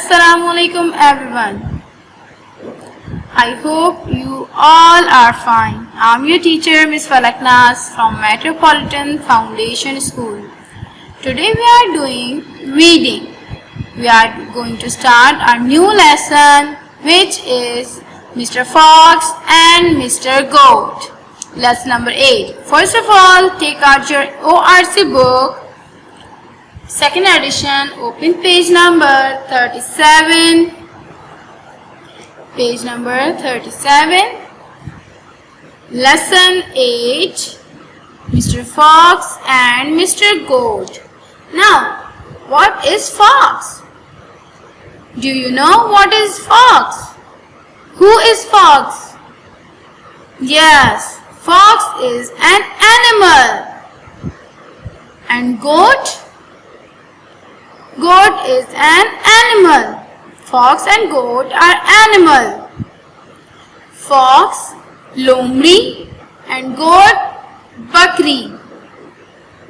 Assalamualaikum everyone. I hope you all are fine. I'm your teacher Miss Falaknas from Metropolitan Foundation School. Today we are doing reading. We are going to start our new lesson, which is Mr. Fox and Mr. Goat. Lesson number 8. First of all, take out your ORC book. Second edition, open page number 37. Page number 37. Lesson 8. Mr. Fox and Mr. Goat. Now, what is fox? Do you know what is fox? Who is fox? Yes, fox is an animal. And goat? Goat is an animal. Fox and goat are animal. Fox, lomri and goat, bakri.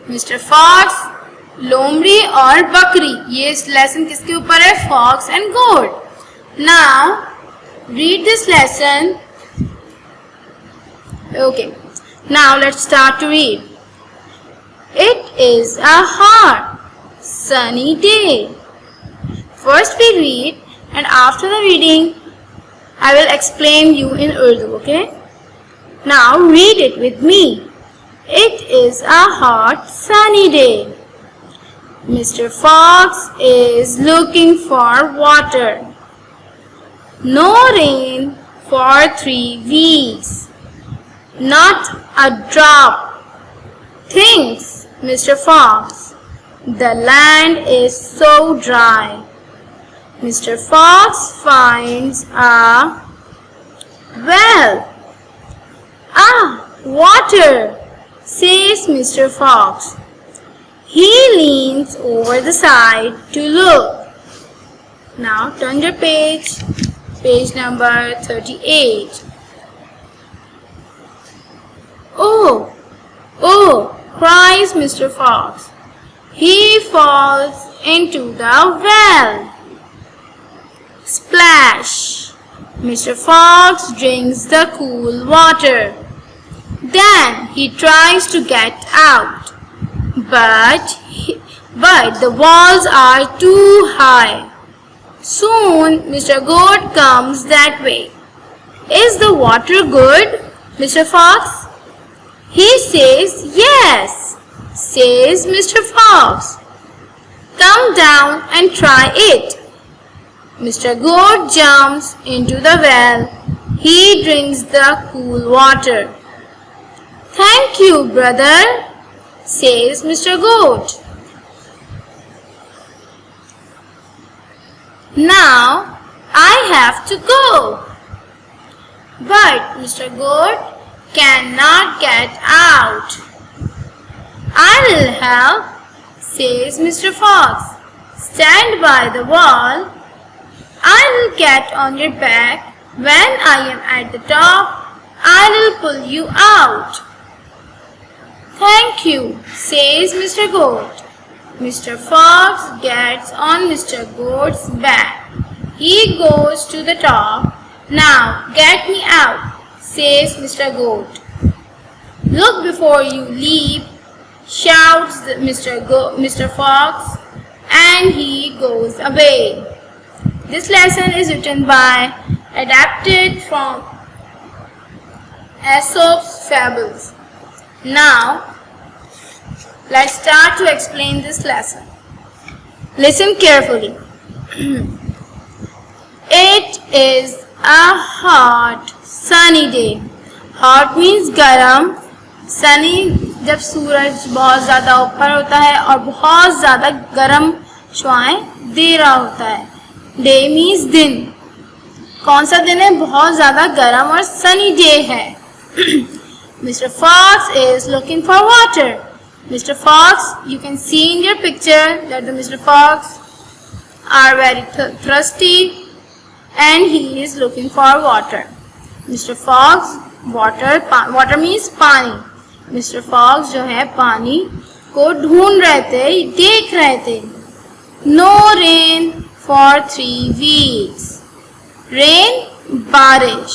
Mr. Fox, lomri और बकरी. ये इस lesson किसके ऊपर है? Fox and goat. Now, read this lesson. Okay. Now let's start to read. It is a hot sunny day. First we read, and after the reading I will explain you in Urdu, okay? Now read it with me. It is a hot sunny day. Mr. Fox is looking for water. No rain for 3 weeks. Not a drop. Thinks Mr. Fox. The land is so dry. Mr. Fox finds a well. Ah, water, says Mr. Fox. He leans over the side to look. Now turn your page. Page number 38. Oh, cries Mr. Fox. He falls into the well. Splash! Mr. Fox drinks the cool water. Then he tries to get out. But the walls are too high. Soon Mr. Goat comes that way. Is the water good, Mr. Fox? He says yes, says Mr. Fox. Come down and try it. Mr. Goat jumps into the well. He drinks the cool water. Thank you, brother, says Mr. Goat. Now I have to go. But Mr. Goat cannot get out. I will help, says Mr. Fox. Stand by the wall. I will get on your back. When I am at the top, I will pull you out. Thank you, says Mr. Goat. Mr. Fox gets on Mr. Goat's back. He goes to the top. Now get me out, says Mr. Goat. Look before you leap, shouts Mr. Fox, and he goes away. This lesson is written by, adapted from Aesop's Fables. Now, let's start to explain this lesson. Listen carefully. It is a hot, sunny day. Hot means garam. Sunny जब सूरज बहुत ज़्यादा ऊपर होता है और बहुत ज़्यादा गर्म शुआएं दे रहा होता है. डे मीन्स दिन. कौन सा दिन है? बहुत ज़्यादा गर्म और सनी डे है. Mr. Fox is looking for water. Mr. Fox, you can see in your picture that the Mr. Fox are very thirsty and he is looking for water. Mr. Fox, water means पानी. Mr. Fox जो है पानी को ढूंढ रहे थे, देख रहे थे. No rain for 3 weeks. Rain, बारिश,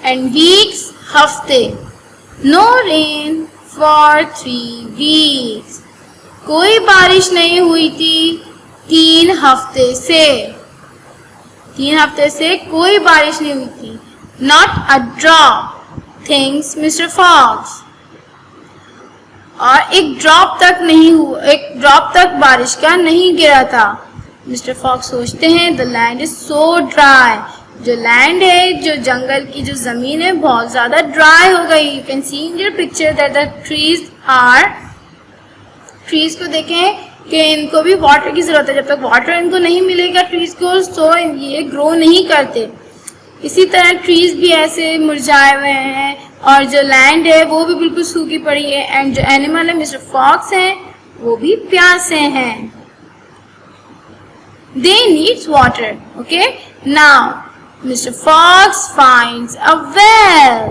and weeks, हफ्ते. No rain for 3 weeks. कोई बारिश नहीं हुई थी 3 हफ्ते से. 3 हफ्ते से कोई बारिश नहीं हुई थी. Not a drop, thinks Mr. Fox. और एक ड्रॉप तक बारिश का नहीं गिरा था. मिस्टर फॉक्स सोचते हैं the land is so dry. जो लैंड है, जो जंगल की जो जमीन है, बहुत ज्यादा ड्राई हो गई. You can see in your picture that the trees को देखें कि इनको भी वाटर की जरूरत है. जब तक वाटर इनको नहीं मिलेगा ट्रीज को, तो ये ग्रो नहीं करते. इसी तरह ट्रीज भी ऐसे मुरझाए हुए हैं और जो लैंड है वो भी बिल्कुल सूखी पड़ी है. एंड जो एनिमल है मिस्टर फॉक्स हैं, वो भी प्यासे हैं. They needs water. Okay. Now, Mr. Fox finds a well.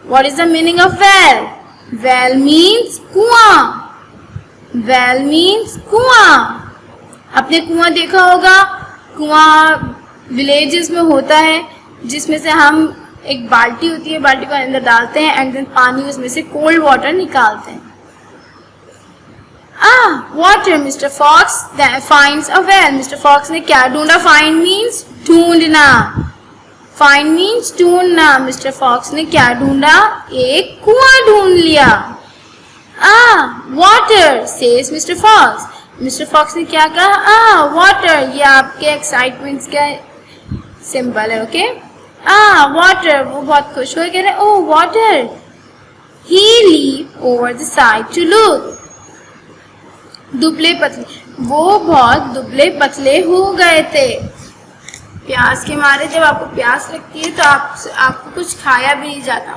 What is the meaning of well? Well means कुआं. Well means कुआं. आपने कुआं देखा होगा. कुआं विलेजेस में होता है, जिसमें से हम एक बाल्टी होती है, बाल्टी को अंदर डालते हैं एंड देन पानी उसमें से कोल्ड वाटर निकालते हैं. Water. Mister Fox finds a well. Mister Fox ने क्या ढूंढा? Find means ढूंढना. Find means ढूंढना. मिस्टर फॉक्स ने क्या ढूंढा? एक कुआं ढूंढ लिया. Water says mister fox. Mister Fox ने क्या कहा? वाटर. ये आपके एक्साइटमेंट का सिंबल है. ओके. वाटर. वो बहुत खुश हो कह रहे ओह water. He leaped over the side to look. दुबले पतले. वो बहुत दुबले पतले हो गए थे. प्यास के मारे जब आपको प्यास लगती है तो आपको कुछ खाया भी नहीं जाता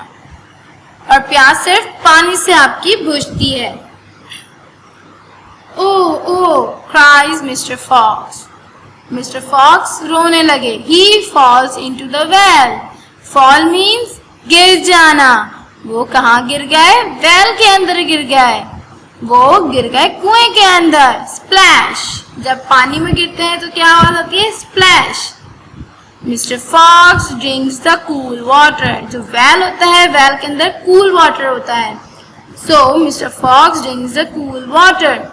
और प्यास सिर्फ पानी से आपकी बुझती है. Oh cries mister fox. Mister fox रोने लगे. He falls into the well. Fall means गिर जाना. वो कहाँ गिर गए? वेल के अंदर गिर गए. वो गिर गए कुएं के अंदर. स्प्लैश. जब पानी में गिरते हैं तो क्या आवाज आती है? Splash. Mister fox drinks the cool water. जो वेल होता है, वेल के अंदर कूल वाटर होता है. So mister fox drinks the cool water.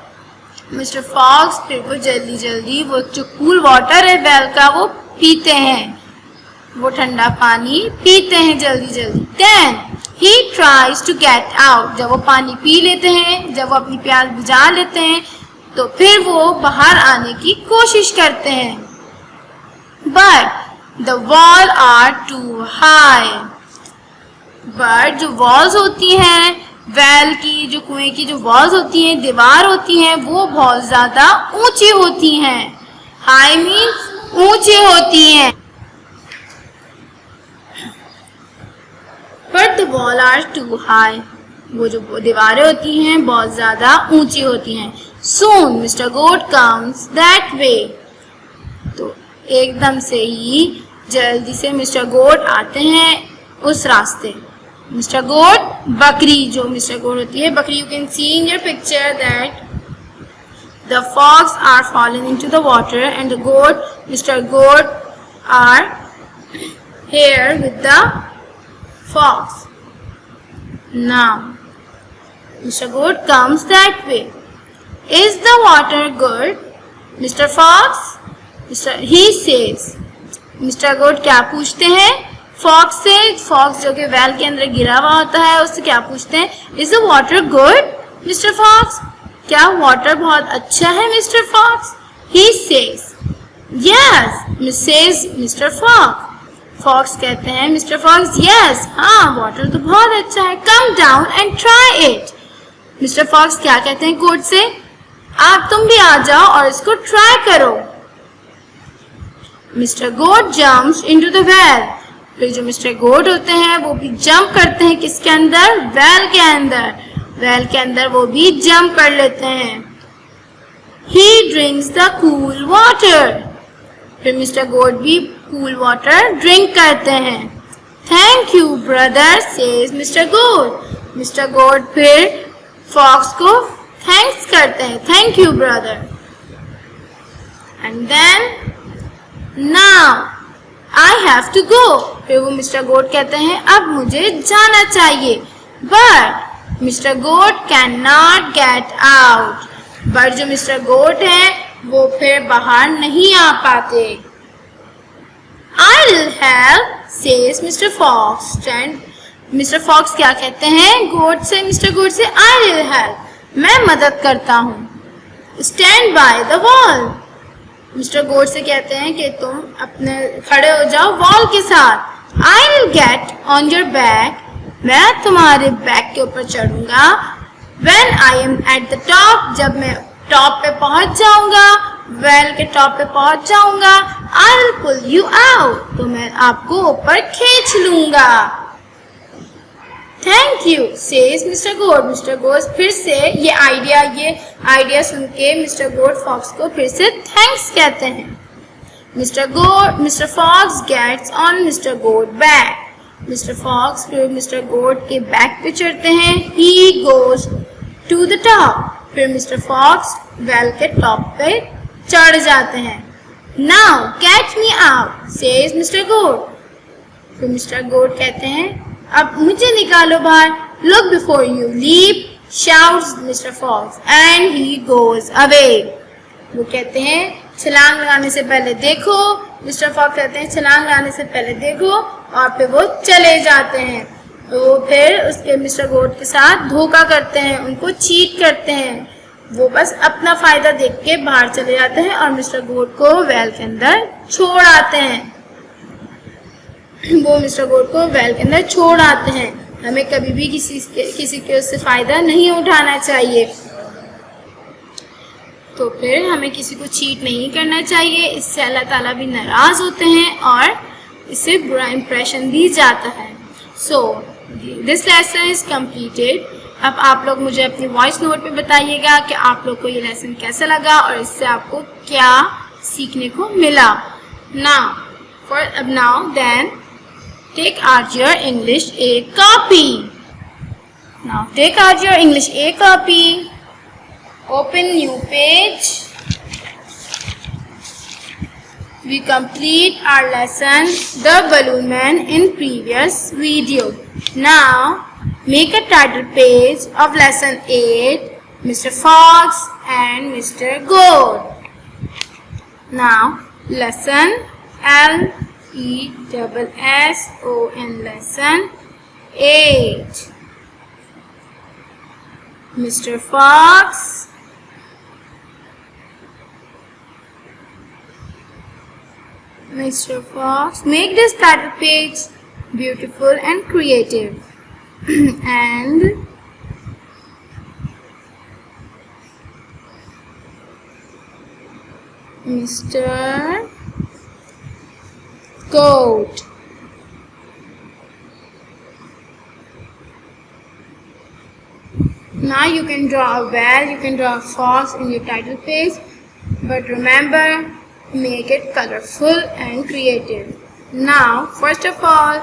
Mister fox फिर वो जल्दी वो जो कूल वाटर है वेल का, वो पीते हैं. वो ठंडा पानी पीते हैं जल्दी. Then he tries to get out. जब वो पानी पी लेते हैं, जब वो अपनी प्यास बुझा लेते हैं, तो फिर वो बाहर आने की कोशिश करते हैं. But the wall are too high. But जो walls होती हैं, वेल की, जो कुएं की जो वॉल्स होती हैं, दीवार होती हैं, वो बहुत ज्यादा ऊंची होती हैं. हाई मीन्स ऊंची होती हैं. But the wall are too high. वो जो दीवारें होती हैं बहुत ज्यादा ऊंची होती हैं. Soon Mr. Goat comes that way. तो एकदम से ही जल्दी से मिस्टर गोट आते हैं उस रास्ते. मिस्टर गोट, बकरी. जो मिस्टर गोट होती है बकरी. You can see in your picture that the fox are falling into the water and the goat, mister goat are here with the fox. Now Mr. Goat comes that way. Is the water good, Mr. Fox? He says. Mr. Goat क्या पूछते हैं fox से? Fox जो कि well के अंदर गिरा हुआ होता है, उससे क्या पूछते हैं? Is the water good, Mr. Fox? क्या वाटर बहुत अच्छा है mister Fox? He says. Yes, says Mr. Fox. Fox कहते हैं मिस्टर फॉक्स यस, हाँ वाटर तो बहुत अच्छा है. Come down and try it. Mister Fox क्या कहते हैं गोट से? आप तुम भी आ जाओ और इसको ट्राई करो. Mister goat jumps into the well. फिर जो मिस्टर गोट होते हैं वो भी जंप करते हैं. किसके अंदर? वेल के अंदर. वेल के अंदर वो भी जंप कर लेते हैं. He drinks the cool water. फिर मिस्टर गोट भी कूल वाटर ड्रिंक करते हैं. Thank you brother says mister goat. Mister goat फिर फॉक्स को थैंक्स करते हैं. Thank you brother. and then now I have to go. फिर वो मिस्टर गोट कहते हैं अब मुझे जाना चाहिए. But mister goat can not get out. But जो मिस्टर गोट हैं वो फिर बाहर नहीं आ पाते. I'll help, says Mr. Fox. Mister Fox क्या कहते हैं गोट से, मिस्टर गोट से, I'll help, मैं मदद करता हूँ. Stand by the wall. Mister goat से कहते हैं कि तुम अपने खड़े हो जाओ वॉल के साथ. I'll get on your back, मैं तुम्हारे बैक के ऊपर चढ़ूंगा. When I am at the top, जब मैं टॉप पे पहुंच जाऊंगा, वेल के टॉप पे पहुंच जाऊंगा. I'll pull you out, तो मैं आपको ऊपर खींच लूंगा. Thank you, says Mr. Goat. Mister goat फिर से ये आइडिया सुन के मिस्टर गोट फॉक्स को फिर से थैंक्स कहते हैं. Mister Fox gets on mister goat back. Mister fox फिर मिस्टर गोट के बैक पे चढ़ते हैं. He goes to the top. फिर मिस्टर फॉक्स वेल के टॉप पे चढ़ जाते हैं. Now catch me out, says Mr. Goat. फिर मिस्टर गोट कहते हैं अब मुझे निकालो बाहर. Look before you leap, shouts Mr. Fox, and he goes away. वो कहते हैं छलांग लगाने से पहले देखो. मिस्टर फॉक्स कहते हैं छलांग लगाने से पहले देखो, और फिर वो चले जाते हैं. तो फिर उसके मिस्टर गोट के साथ धोखा करते हैं, उनको चीट करते हैं. वो बस अपना फायदा देख के बाहर चले जाते हैं और मिस्टर गोट को वेल के अंदर छोड़ आते हैं. वो मिस्टर गोट को वेल के अंदर छोड़ आते हैं. हमें कभी भी किसी के उससे फायदा नहीं उठाना चाहिए. तो फिर हमें किसी को चीट नहीं करना चाहिए. इससे अल्लाह ताला भी नाराज होते हैं और इससे बुरा इंप्रेशन भी जाता है. So this lesson is completed. अब आप लोग मुझे अपनी वॉइस नोट पे बताइएगा कि आप लोग को ये लेसन कैसा लगा और इससे आपको क्या सीखने को मिला. Now then take out your English A copy. Now take out your English A copy. Open new page. We complete our lesson The Balloon Man in previous video. Now make a title page of lesson 8, Mr. Fox and Mr. Goat. Now lesson LESSON lesson 8. Mr. Fox make this title page beautiful and creative. And Mr. Goat. Now you can draw a whale, you can draw a fox in your title page, but remember, make it colorful and creative. Now, first of all,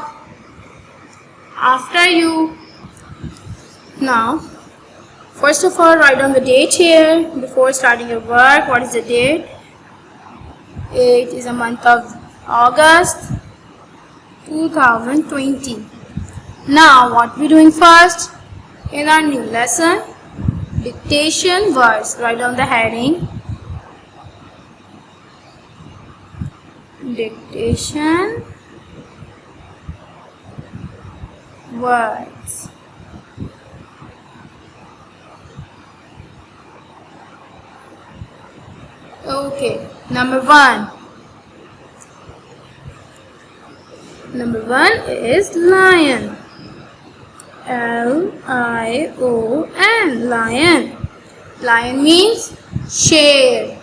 write down the date here before starting your work. What is the date? It is a month of August 2020. Now what we doing first in our new lesson? Dictation words. Write down the heading. Dictation words. Okay, number one is lion. L-I-O-N, lion. Lion means share.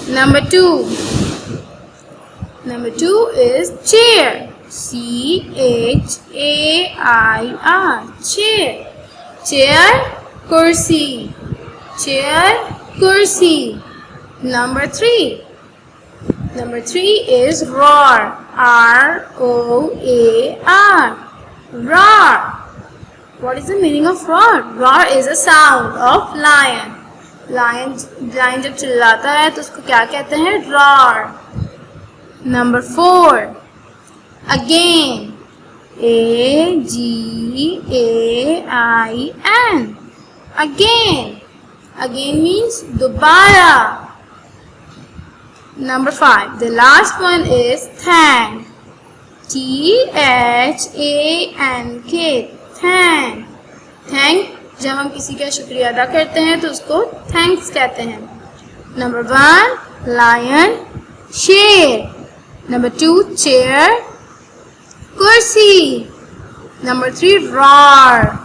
Number two is chair. C-H-A-I-R, chair. Chair, kursi. Number three is roar. R-O-A-R, roar. What is the meaning of roar? Roar is a sound of lion. Lion जब चिल्लाता है तो उसको क्या कहते हैं? roar. Number 4, again. A-G-A-I-N. Again. Again means dobara. Number 5, the last one is thank. T-H-A-N-K. Thank. Thank जब हम किसी का शुक्रिया अदा करते हैं तो उसको थैंक्स कहते हैं. Number 1, lion, शेर. Number 2, chair, कुर्सी. Number 3, roar.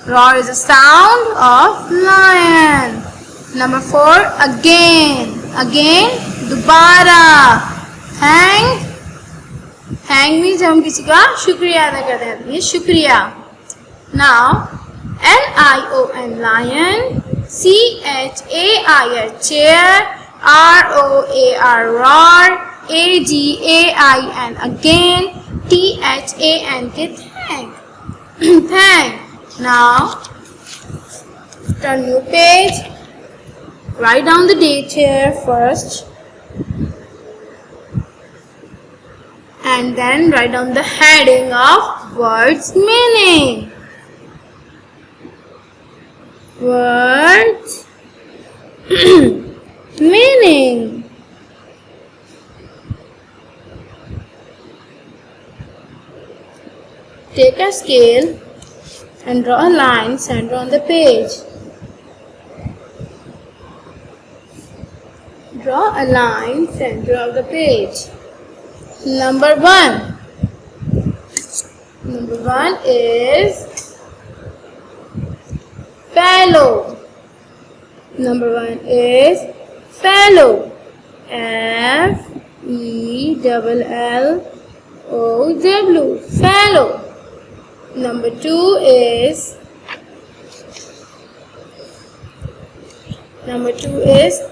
Roar is a sound of lion. Number 4, again. Again, दोबारा. Thank. Thank means जब हम किसी का शुक्रिया अदा करते हैं. ये शुक्रिया. Now, L-I-O-N, lion. C-H-A-I-R, chair. R-O-A-R, roar. A-G-A-I-N, again. T-H-A-N-K, thank. Thank. Now, turn new page. Write down the date here first. And then write down the heading of words meaning. Words meaning. Take a scale and draw a line center on the page. Draw a line center of the page. Number 1. Number 1 is fellow. Number 1 is fellow. F-E-L-L-O-W. Fellow. Number 2 is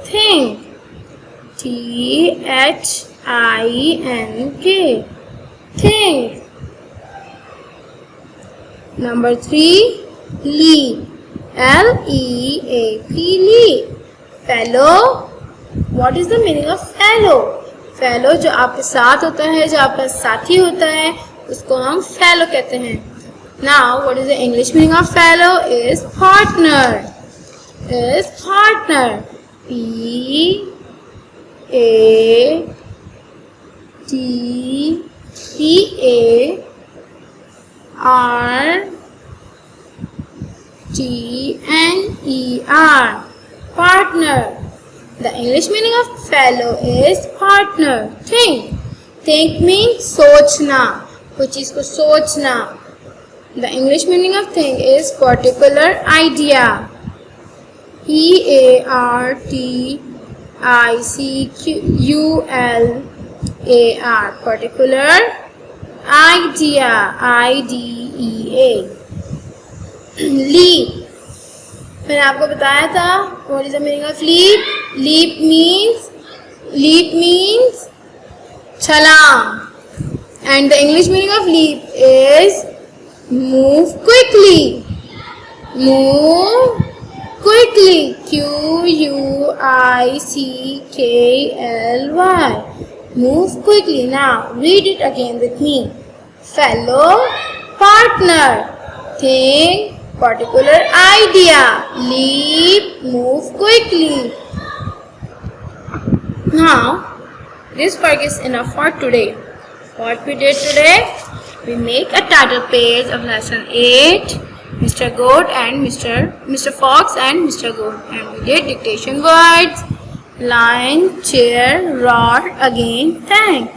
think. T-H-I-N-K. Think. Number 3, leap. L-E-A-P. Leap. Fellow. What is the meaning of fellow? Fellow जो आपके साथ होता है, जो आपका साथी होता है, उसको हम fellow कहते हैं. Now, what is the English meaning of fellow? Is partner. Is partner. P-A-T-P-A-R-T-N-E-R. Partner. The English meaning of fellow is partner. Think. Think means सोचना, कोई चीज को सोचना. The English meaning of think is particular idea. P-A-R-T-I-C-U-L-A-R. Particular idea. I-D-E-A. Leap. मैंने आपको बताया था what is the meaning of leap? Leap means छलांग. And the English meaning of leap is move quickly. Move quickly. Q-U-I-C-K-L-Y. Move quickly. Now read it again with me. Fellow, partner. Think, particular idea. Leap, move quickly. Now, this work is enough for today. What we did today? We make a title page of lesson 8, Mr. Goat and Mr. Fox and Mr. Goat. And we did dictation words, lion, chair, roar, again, thank.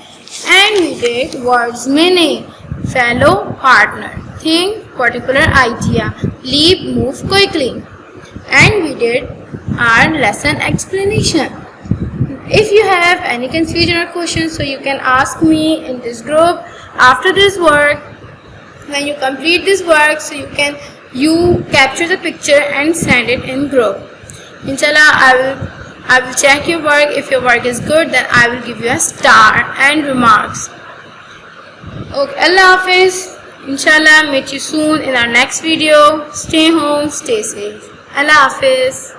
And we did words meaning, fellow, partner, think, particular idea, leap, move quickly. And we did our lesson explanation. If you have any confusion or questions, so you can ask me in this group after this work. When you complete this work, so you capture the picture and send it in group. Inshallah, I will check your work. If your work is good, then I will give you a star and remarks. Okay, Allah Hafiz. Inshallah, meet you soon in our next video. Stay home, stay safe. Allah Hafiz.